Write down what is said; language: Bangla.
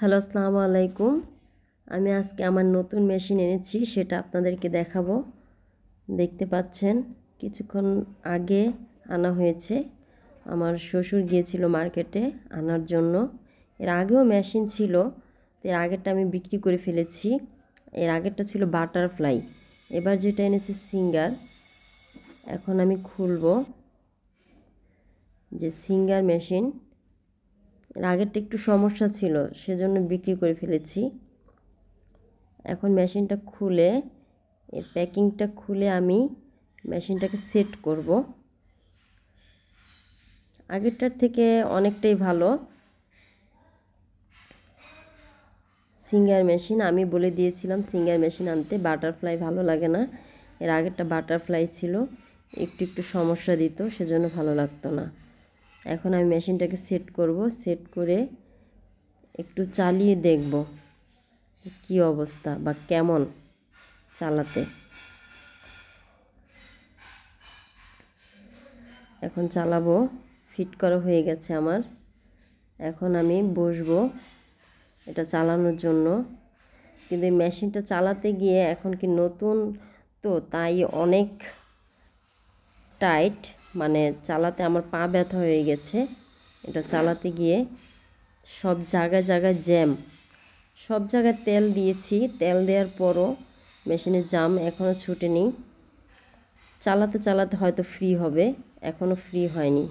হ্যালো, আসসালামু আলাইকুম। আমি আজকে আমার নতুন মেশিন এনেছি, সেটা আপনাদেরকে দেখাবো। দেখতে পাচ্ছেন কিছুক্ষণ আগে আনা হয়েছে। আমার শ্বশুর গিয়েছিল মার্কেটে আনার জন্য। এর আগেও মেশিন ছিল, এর আগেরটা আমি বিক্রি করে ফেলেছি। এর আগেরটা ছিল বাটারফ্লাই, এবার যেটা এনেছি সিঙ্গার। এখন আমি খুলবো যে সিঙ্গার মেশিন। এর আগেরটা একটু সমস্যা ছিল, সেজন্য বিক্রি করে ফেলেছি। এখন মেশিনটা খুলে, এর প্যাকিংটা খুলে আমি মেশিনটাকে সেট করব। আগেরটার থেকে অনেকটাই ভালো সিঙ্গার মেশিন। আমি বলে দিয়েছিলাম সিঙ্গার মেশিন আনতে, বাটারফ্লাই ভালো লাগে না। এর আগেরটা বাটারফ্লাই ছিল, একটু একটু সমস্যা দিত, সেজন্য ভালো লাগতো না। এখন আমি মেশিনটাকে সেট করব। সেট করে একটু চালিয়ে দেখব কি অবস্থা বা কেমন চালাতে। এখন চালাবো, ফিট করা হয়ে গেছে আমার। এখন আমি বসবো এটা চালানোর জন্য। কিন্তু এই মেশিনটা চালাতে গিয়ে, এখন কি নতুন তো তাই অনেক টাইট, মানে চালাতে আমার পা ব্যথা হয়ে গেছে। এটা চালাতে গিয়ে সব জায়গায় জায়গায় জ্যাম, সব জায়গায় তেল দিয়েছি, তেল দেওয়ার পরও মেশিনের জাম এখনও ছুটেনি। চালাতে চালাতে হয়তো ফ্রি হবে, এখনও ফ্রি হয়নি।